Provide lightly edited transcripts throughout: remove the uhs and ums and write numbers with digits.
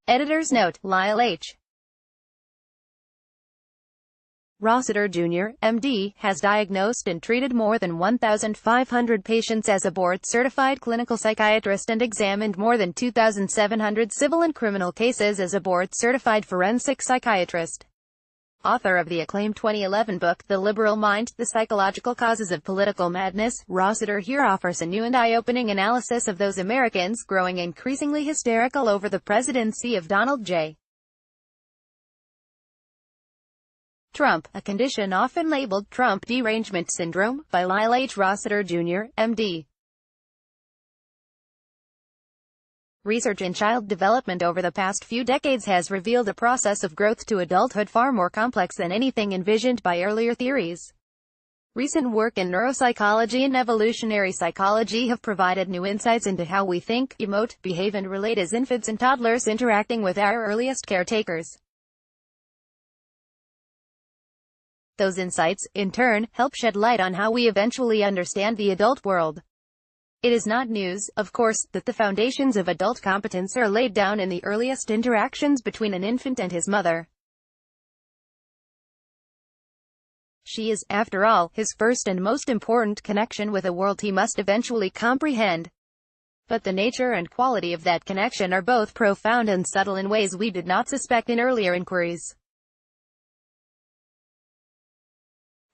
Editor's note: Lyle H. Rossiter Jr., MD, has diagnosed and treated more than 1,500 patients as a board-certified clinical psychiatrist and examined more than 2,700 civil and criminal cases as a board-certified forensic psychiatrist. Author of the acclaimed 2011 book, The Liberal Mind, The Psychological Causes of Political Madness, Rossiter here offers a new and eye-opening analysis of those Americans growing increasingly hysterical over the presidency of Donald J. Trump, a condition often labeled Trump derangement syndrome, by Lyle H. Rossiter Jr., MD. Research in child development over the past few decades has revealed a process of growth to adulthood far more complex than anything envisioned by earlier theories. Recent work in neuropsychology and evolutionary psychology have provided new insights into how we think, emote, behave and relate as infants and toddlers interacting with our earliest caretakers. Those insights, in turn, help shed light on how we eventually understand the adult world. It is not news, of course, that the foundations of adult competence are laid down in the earliest interactions between an infant and his mother. She is, after all, his first and most important connection with a world he must eventually comprehend. But the nature and quality of that connection are both profound and subtle in ways we did not suspect in earlier inquiries.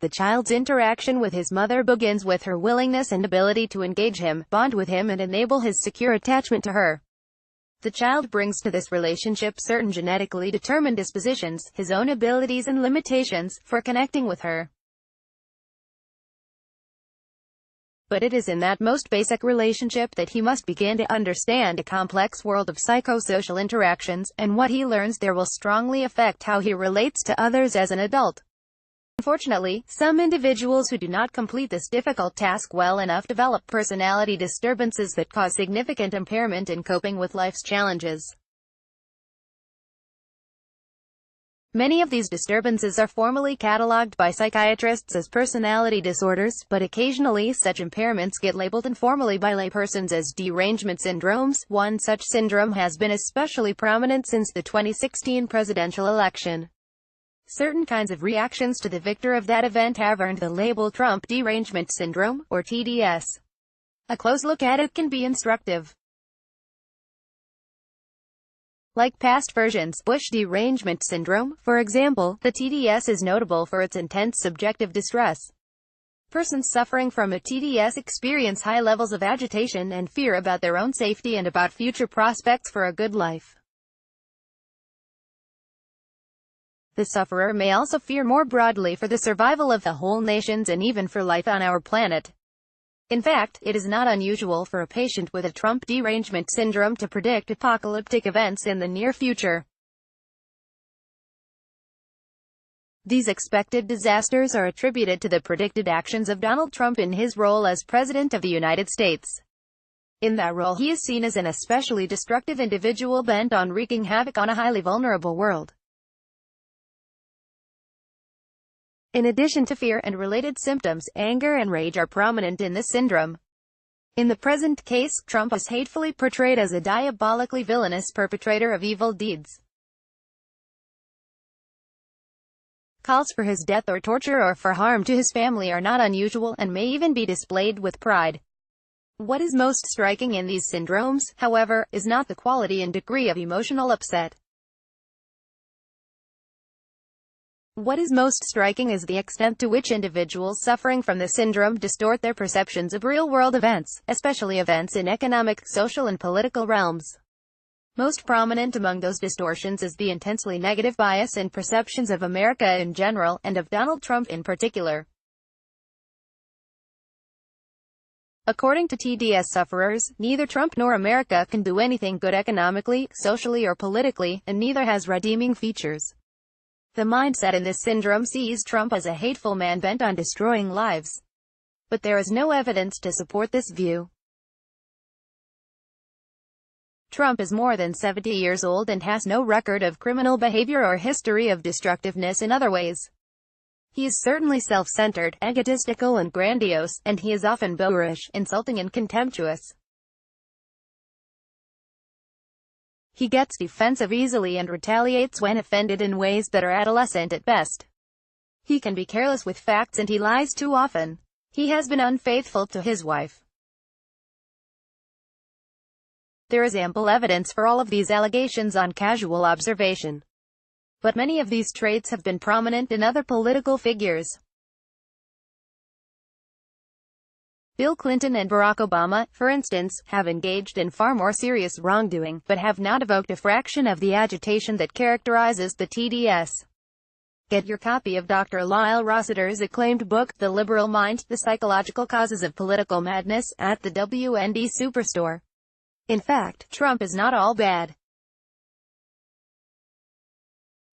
The child's interaction with his mother begins with her willingness and ability to engage him, bond with him and enable his secure attachment to her. The child brings to this relationship certain genetically determined dispositions, his own abilities and limitations, for connecting with her. But it is in that most basic relationship that he must begin to understand a complex world of psychosocial interactions, and what he learns there will strongly affect how he relates to others as an adult. Unfortunately, some individuals who do not complete this difficult task well enough develop personality disturbances that cause significant impairment in coping with life's challenges. Many of these disturbances are formally catalogued by psychiatrists as personality disorders, but occasionally such impairments get labeled informally by laypersons as derangement syndromes. One such syndrome has been especially prominent since the 2016 presidential election. Certain kinds of reactions to the victor of that event have earned the label Trump derangement syndrome, or TDS. A close look at it can be instructive. Like past versions, Bush derangement syndrome, for example, the TDS is notable for its intense subjective distress. Persons suffering from a TDS experience high levels of agitation and fear about their own safety and about future prospects for a good life. The sufferer may also fear more broadly for the survival of the whole nations and even for life on our planet. In fact, it is not unusual for a patient with a Trump derangement syndrome to predict apocalyptic events in the near future. These expected disasters are attributed to the predicted actions of Donald Trump in his role as President of the United States. In that role, he is seen as an especially destructive individual bent on wreaking havoc on a highly vulnerable world. In addition to fear and related symptoms, anger and rage are prominent in this syndrome. In the present case, Trump is hatefully portrayed as a diabolically villainous perpetrator of evil deeds. Calls for his death or torture or for harm to his family are not unusual, and may even be displayed with pride. What is most striking in these syndromes, however, is not the quality and degree of emotional upset. What is most striking is the extent to which individuals suffering from the syndrome distort their perceptions of real-world events, especially events in economic, social and political realms. Most prominent among those distortions is the intensely negative bias in perceptions of America in general, and of Donald Trump in particular. According to TDS sufferers, neither Trump nor America can do anything good economically, socially or politically, and neither has redeeming features. The mindset in this syndrome sees Trump as a hateful man bent on destroying lives. But there is no evidence to support this view. Trump is more than 70 years old and has no record of criminal behavior or history of destructiveness in other ways. He is certainly self-centered, egotistical and grandiose, and he is often boorish, insulting and contemptuous. He gets defensive easily and retaliates when offended in ways that are adolescent at best. He can be careless with facts and he lies too often. He has been unfaithful to his wife. There is ample evidence for all of these allegations on casual observation. But many of these traits have been prominent in other political figures. Bill Clinton and Barack Obama, for instance, have engaged in far more serious wrongdoing, but have not evoked a fraction of the agitation that characterizes the TDS. Get your copy of Dr. Lyle Rossiter's acclaimed book, The Liberal Mind, The Psychological Causes of Political Madness, at the WND Superstore. In fact, Trump is not all bad.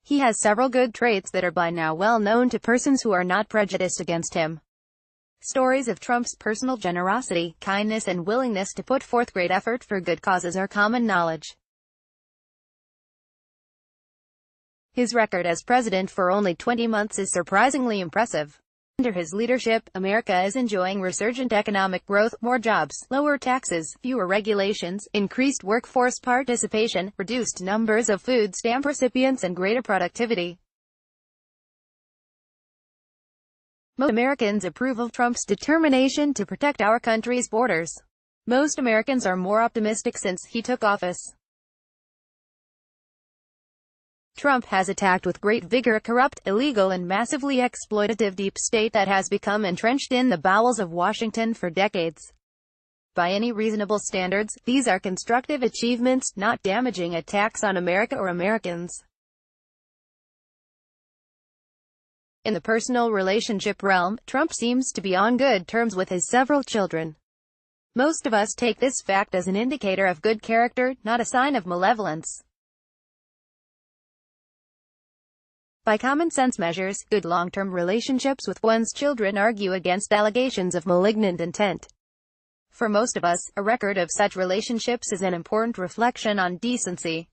He has several good traits that are by now well known to persons who are not prejudiced against him. Stories of Trump's personal generosity, kindness and willingness to put forth great effort for good causes are common knowledge. His record as president for only 20 months is surprisingly impressive. Under his leadership, America is enjoying resurgent economic growth, more jobs, lower taxes, fewer regulations, increased workforce participation, reduced numbers of food stamp recipients and greater productivity. Most Americans approve of Trump's determination to protect our country's borders. Most Americans are more optimistic since he took office. Trump has attacked with great vigor a corrupt, illegal and massively exploitative deep state that has become entrenched in the bowels of Washington for decades. By any reasonable standards, these are constructive achievements, not damaging attacks on America or Americans. In the personal relationship realm, Trump seems to be on good terms with his several children. Most of us take this fact as an indicator of good character, not a sign of malevolence. By common sense measures, good long-term relationships with one's children argue against allegations of malignant intent. For most of us, a record of such relationships is an important reflection on decency.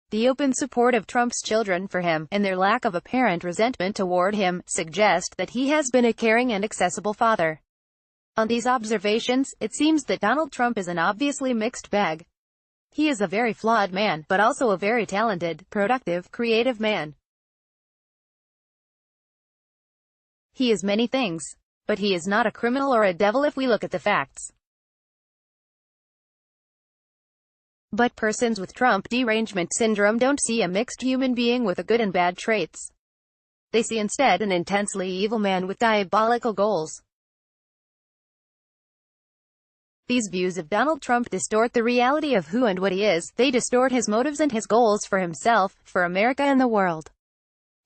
The open support of Trump's children for him, and their lack of apparent resentment toward him, suggest that he has been a caring and accessible father. On these observations, it seems that Donald Trump is an obviously mixed bag. He is a very flawed man, but also a very talented, productive, creative man. He is many things. But he is not a criminal or a devil if we look at the facts. But persons with Trump derangement syndrome don't see a mixed human being with a good and bad traits. They see instead an intensely evil man with diabolical goals. These views of Donald Trump distort the reality of who and what he is. They distort his motives and his goals for himself, for America and the world.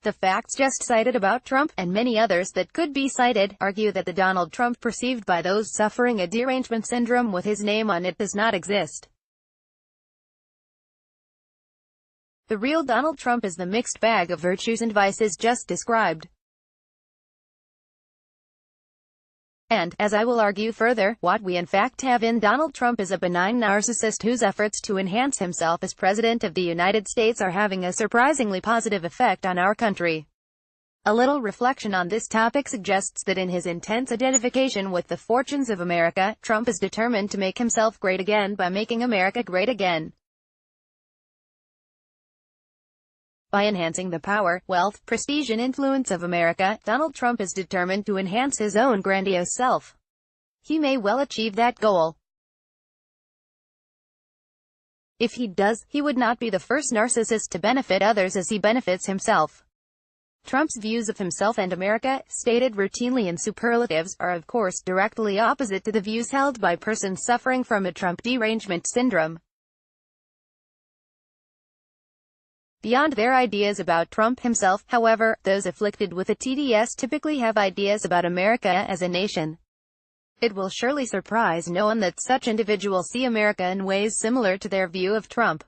The facts just cited about Trump, and many others that could be cited, argue that the Donald Trump perceived by those suffering a derangement syndrome with his name on it does not exist. The real Donald Trump is the mixed bag of virtues and vices just described. And, as I will argue further, what we in fact have in Donald Trump is a benign narcissist whose efforts to enhance himself as President of the United States are having a surprisingly positive effect on our country. A little reflection on this topic suggests that in his intense identification with the fortunes of America, Trump is determined to make himself great again by making America great again. By enhancing the power, wealth, prestige and influence of America, Donald Trump is determined to enhance his own grandiose self. He may well achieve that goal. If he does, he would not be the first narcissist to benefit others as he benefits himself. Trump's views of himself and America, stated routinely in superlatives, are of course directly opposite to the views held by persons suffering from a Trump derangement syndrome. Beyond their ideas about Trump himself, however, those afflicted with a TDS typically have ideas about America as a nation. It will surely surprise no one that such individuals see America in ways similar to their view of Trump.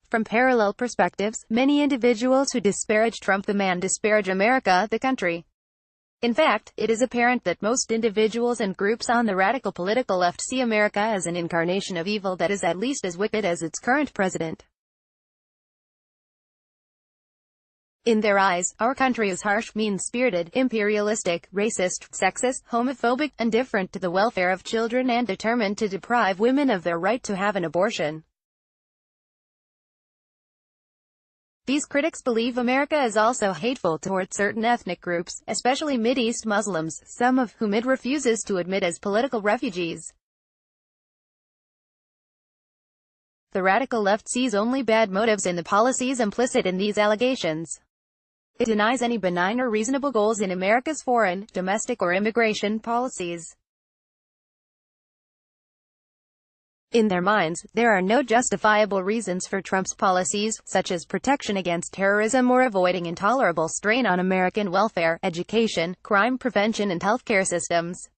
From parallel perspectives, many individuals who disparage Trump the man disparage America, the country. In fact, it is apparent that most individuals and groups on the radical political left see America as an incarnation of evil that is at least as wicked as its current president. In their eyes, our country is harsh, mean-spirited, imperialistic, racist, sexist, homophobic, indifferent to the welfare of children, and determined to deprive women of their right to have an abortion. These critics believe America is also hateful towards certain ethnic groups, especially Mideast Muslims, some of whom it refuses to admit as political refugees. The radical left sees only bad motives in the policies implicit in these allegations. It denies any benign or reasonable goals in America's foreign, domestic or immigration policies. In their minds, there are no justifiable reasons for Trump's policies, such as protection against terrorism or avoiding intolerable strain on American welfare, education, crime prevention and healthcare systems.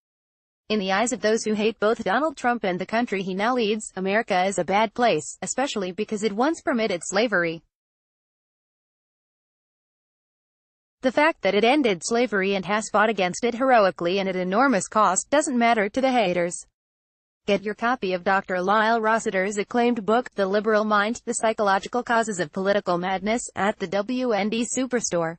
In the eyes of those who hate both Donald Trump and the country he now leads, America is a bad place, especially because it once permitted slavery. The fact that it ended slavery and has fought against it heroically and at enormous cost doesn't matter to the haters. Get your copy of Dr. Lyle Rossiter's acclaimed book, The Liberal Mind, The Psychological Causes of Political Madness, at the WND Superstore.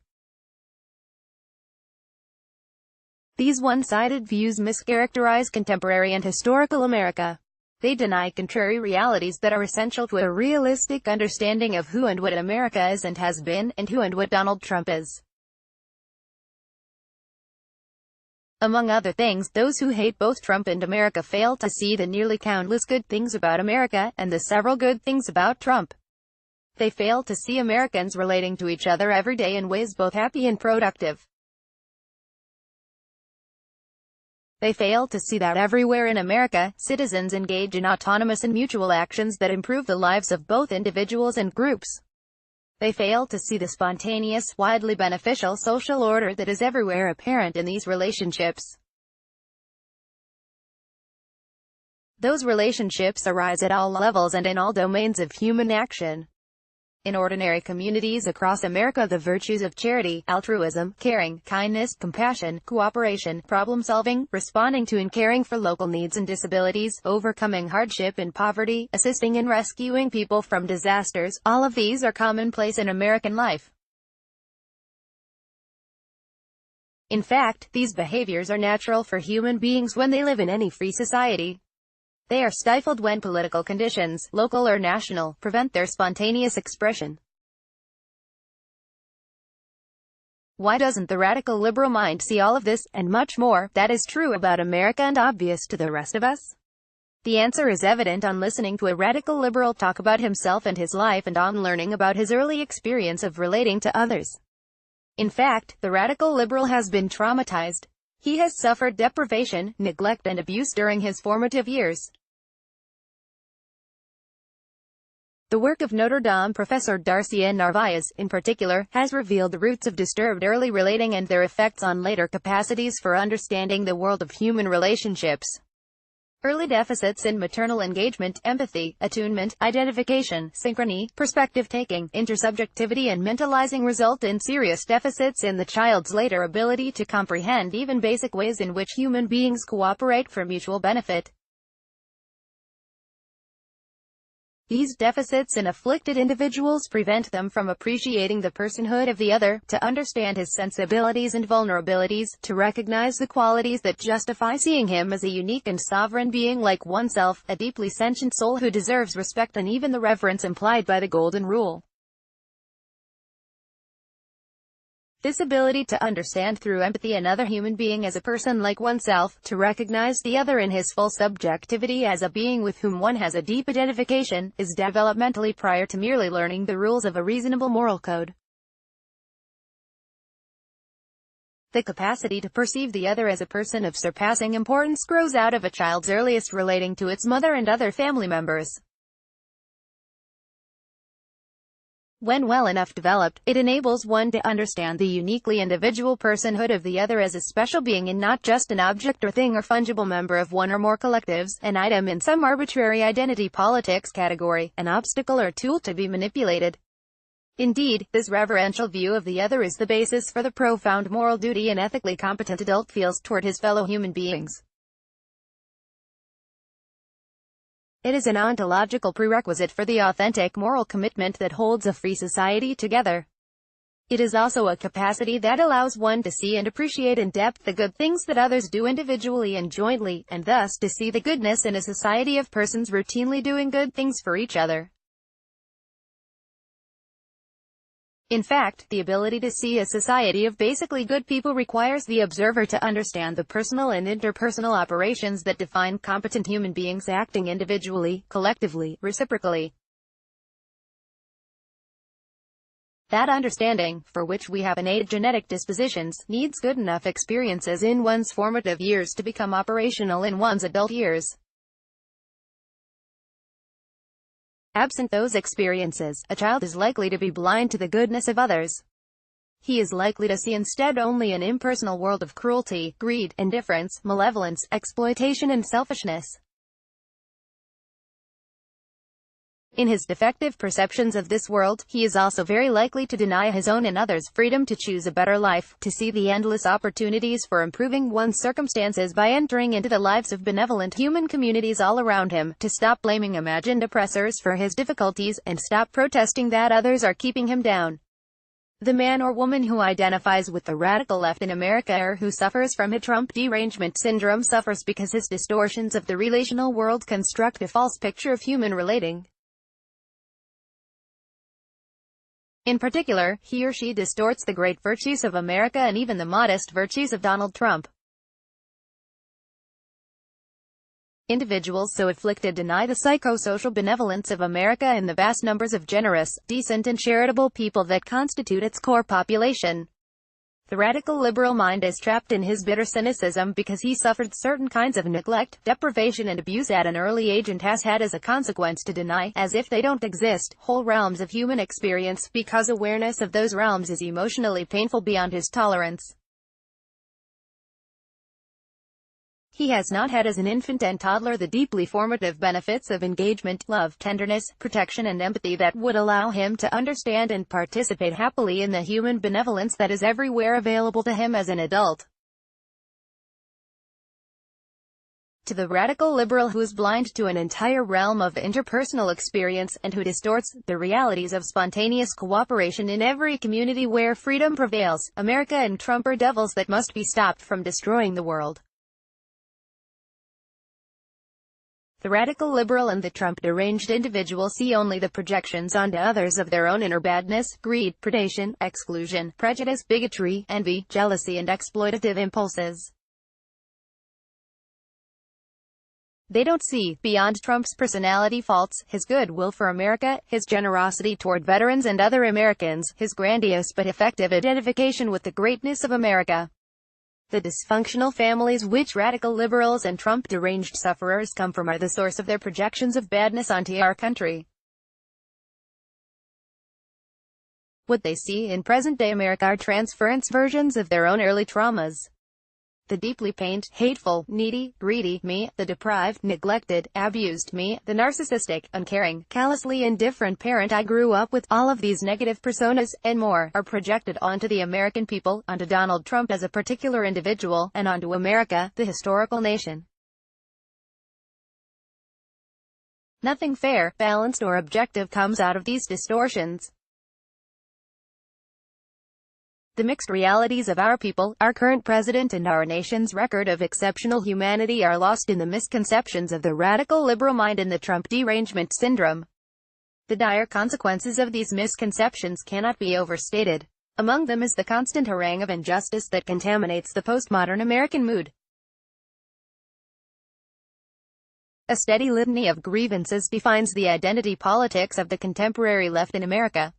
These one-sided views mischaracterize contemporary and historical America. They deny contrary realities that are essential to a realistic understanding of who and what America is and has been, and who and what Donald Trump is. Among other things, those who hate both Trump and America fail to see the nearly countless good things about America, and the several good things about Trump. They fail to see Americans relating to each other every day in ways both happy and productive. They fail to see that everywhere in America, citizens engage in autonomous and mutual actions that improve the lives of both individuals and groups. They fail to see the spontaneous, widely beneficial social order that is everywhere apparent in these relationships. Those relationships arise at all levels and in all domains of human action. In ordinary communities across America, the virtues of charity, altruism, caring, kindness, compassion, cooperation, problem-solving, responding to and caring for local needs and disabilities, overcoming hardship and poverty, assisting and rescuing people from disasters, all of these are commonplace in American life. In fact, these behaviors are natural for human beings when they live in any free society. They are stifled when political conditions, local or national, prevent their spontaneous expression. Why doesn't the radical liberal mind see all of this, and much more, that is true about America and obvious to the rest of us? The answer is evident on listening to a radical liberal talk about himself and his life, and on learning about his early experience of relating to others. In fact, the radical liberal has been traumatized. He has suffered deprivation, neglect and abuse during his formative years. The work of Notre Dame professor Darcy N. Narvaez, in particular, has revealed the roots of disturbed early relating and their effects on later capacities for understanding the world of human relationships. Early deficits in maternal engagement, empathy, attunement, identification, synchrony, perspective-taking, intersubjectivity and mentalizing result in serious deficits in the child's later ability to comprehend even basic ways in which human beings cooperate for mutual benefit. These deficits in afflicted individuals prevent them from appreciating the personhood of the other, to understand his sensibilities and vulnerabilities, to recognize the qualities that justify seeing him as a unique and sovereign being like oneself, a deeply sentient soul who deserves respect and even the reverence implied by the Golden Rule. This ability to understand through empathy another human being as a person like oneself, to recognize the other in his full subjectivity as a being with whom one has a deep identification, is developmentally prior to merely learning the rules of a reasonable moral code. The capacity to perceive the other as a person of surpassing importance grows out of a child's earliest relating to its mother and other family members. When well enough developed, it enables one to understand the uniquely individual personhood of the other as a special being and not just an object or thing or fungible member of one or more collectives, an item in some arbitrary identity politics category, an obstacle or tool to be manipulated. Indeed, this reverential view of the other is the basis for the profound moral duty an ethically competent adult feels toward his fellow human beings. It is an ontological prerequisite for the authentic moral commitment that holds a free society together. It is also a capacity that allows one to see and appreciate in depth the good things that others do individually and jointly, and thus to see the goodness in a society of persons routinely doing good things for each other. In fact, the ability to see a society of basically good people requires the observer to understand the personal and interpersonal operations that define competent human beings acting individually, collectively, reciprocally. That understanding, for which we have innate genetic dispositions, needs good enough experiences in one's formative years to become operational in one's adult years. Absent those experiences, a child is likely to be blind to the goodness of others. He is likely to see instead only an impersonal world of cruelty, greed, indifference, malevolence, exploitation and selfishness. In his defective perceptions of this world, he is also very likely to deny his own and others' freedom to choose a better life, to see the endless opportunities for improving one's circumstances by entering into the lives of benevolent human communities all around him, to stop blaming imagined oppressors for his difficulties, and stop protesting that others are keeping him down. The man or woman who identifies with the radical left in America or who suffers from a Trump derangement syndrome suffers because his distortions of the relational world construct a false picture of human relating. In particular, he or she distorts the great virtues of America and even the modest virtues of Donald Trump. Individuals so afflicted deny the psychosocial benevolence of America and the vast numbers of generous, decent and charitable people that constitute its core population. The radical liberal mind is trapped in his bitter cynicism because he suffered certain kinds of neglect, deprivation and abuse at an early age and has had as a consequence to deny, as if they don't exist, whole realms of human experience, because awareness of those realms is emotionally painful beyond his tolerance. He has not had as an infant and toddler the deeply formative benefits of engagement, love, tenderness, protection and empathy that would allow him to understand and participate happily in the human benevolence that is everywhere available to him as an adult. To the radical liberal who is blind to an entire realm of interpersonal experience, and who distorts the realities of spontaneous cooperation in every community where freedom prevails, America and Trump are devils that must be stopped from destroying the world. The radical liberal and the Trump deranged individual see only the projections onto others of their own inner badness, greed, predation, exclusion, prejudice, bigotry, envy, jealousy and exploitative impulses. They don't see, beyond Trump's personality faults, his goodwill for America, his generosity toward veterans and other Americans, his grandiose but effective identification with the greatness of America. The dysfunctional families which radical liberals and Trump deranged sufferers come from are the source of their projections of badness onto our country. What they see in present-day America are transference versions of their own early traumas. The deeply pained, hateful, needy, greedy me, the deprived, neglected, abused me, the narcissistic, uncaring, callously indifferent parent I grew up with, all of these negative personas, and more, are projected onto the American people, onto Donald Trump as a particular individual, and onto America, the historical nation. Nothing fair, balanced or objective comes out of these distortions. The mixed realities of our people, our current president and our nation's record of exceptional humanity are lost in the misconceptions of the radical liberal mind and the Trump derangement syndrome. The dire consequences of these misconceptions cannot be overstated. Among them is the constant harangue of injustice that contaminates the postmodern American mood. A steady litany of grievances defines the identity politics of the contemporary left in America.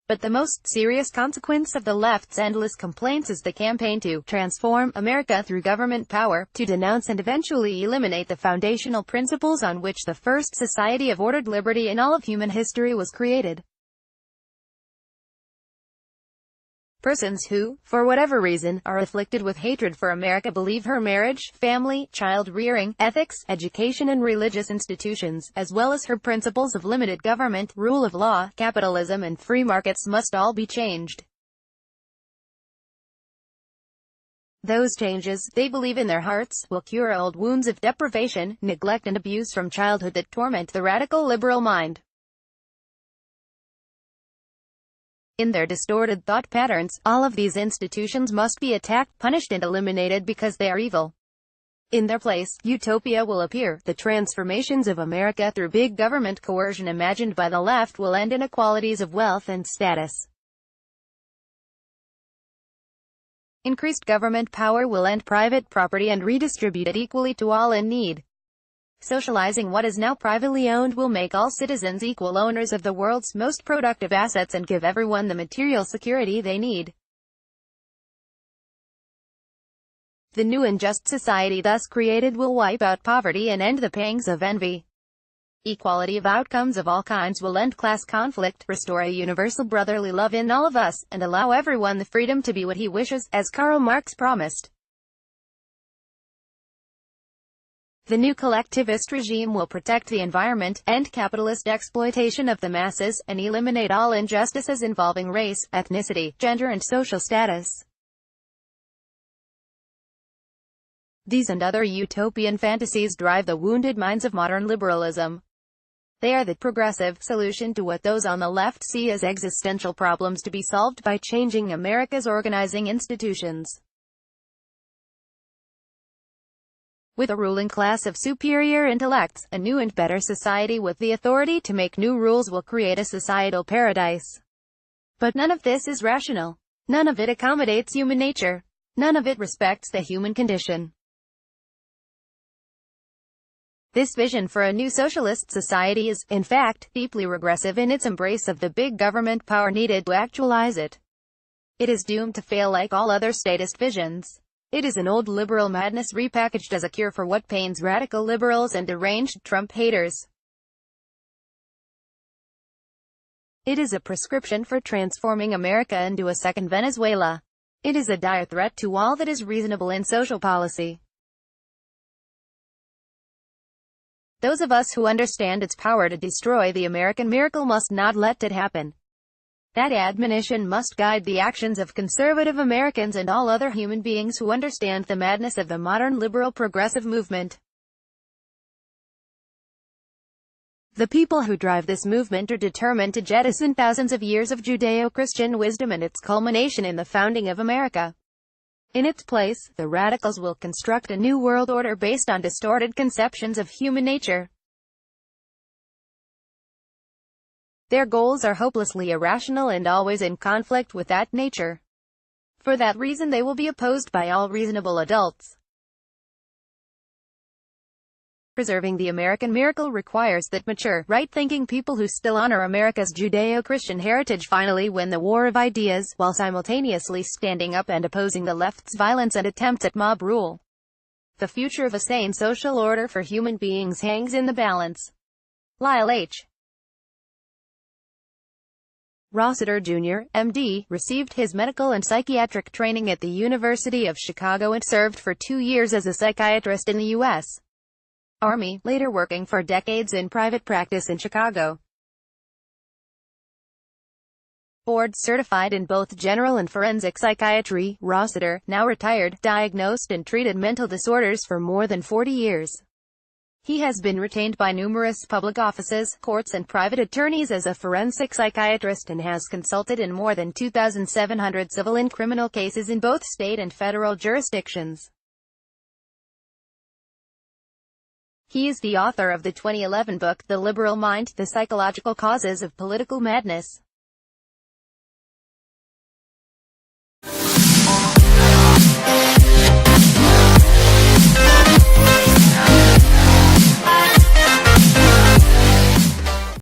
But the most serious consequence of the left's endless complaints is the campaign to transform America through government power, to denounce and eventually eliminate the foundational principles on which the first society of ordered liberty in all of human history was created. Persons who, for whatever reason, are afflicted with hatred for America believe her marriage, family, child-rearing, ethics, education and religious institutions, as well as her principles of limited government, rule of law, capitalism and free markets must all be changed. Those changes, they believe in their hearts, will cure old wounds of deprivation, neglect and abuse from childhood that torment the radical liberal mind. In their distorted thought patterns, all of these institutions must be attacked, punished and eliminated because they are evil. In their place, utopia will appear. The transformations of America through big government coercion imagined by the left will end inequalities of wealth and status. Increased government power will end private property and redistribute it equally to all in need. Socializing what is now privately owned will make all citizens equal owners of the world's most productive assets and give everyone the material security they need. The new and just society thus created will wipe out poverty and end the pangs of envy. Equality of outcomes of all kinds will end class conflict, restore a universal brotherly love in all of us, and allow everyone the freedom to be what he wishes, as Karl Marx promised. The new collectivist regime will protect the environment, end capitalist exploitation of the masses, and eliminate all injustices involving race, ethnicity, gender and social status. These and other utopian fantasies drive the wounded minds of modern liberalism. They are the progressive solution to what those on the left see as existential problems to be solved by changing America's organizing institutions. With a ruling class of superior intellects, a new and better society with the authority to make new rules will create a societal paradise. But none of this is rational. None of it accommodates human nature. None of it respects the human condition. This vision for a new socialist society is, in fact, deeply regressive in its embrace of the big government power needed to actualize it. It is doomed to fail like all other statist visions. It is an old liberal madness repackaged as a cure for what pains radical liberals and deranged Trump haters. It is a prescription for transforming America into a second Venezuela. It is a dire threat to all that is reasonable in social policy. Those of us who understand its power to destroy the American miracle must not let it happen. That admonition must guide the actions of conservative Americans and all other human beings who understand the madness of the modern liberal progressive movement. The people who drive this movement are determined to jettison thousands of years of Judeo-Christian wisdom and its culmination in the founding of America. In its place, the radicals will construct a new world order based on distorted conceptions of human nature. Their goals are hopelessly irrational and always in conflict with that nature. For that reason they will be opposed by all reasonable adults. Preserving the American miracle requires that mature, right-thinking people who still honor America's Judeo-Christian heritage finally win the war of ideas, while simultaneously standing up and opposing the left's violence and attempts at mob rule. The future of a sane social order for human beings hangs in the balance. Lyle H. Rossiter Jr., M.D., received his medical and psychiatric training at the University of Chicago and served for 2 years as a psychiatrist in the U.S. Army, later working for decades in private practice in Chicago. Board certified in both general and forensic psychiatry, Rossiter, now retired, diagnosed and treated mental disorders for more than 40 years. He has been retained by numerous public offices, courts and private attorneys as a forensic psychiatrist and has consulted in more than 2,700 civil and criminal cases in both state and federal jurisdictions. He is the author of the 2011 book, The Liberal Mind, The Psychological Causes of Political Madness.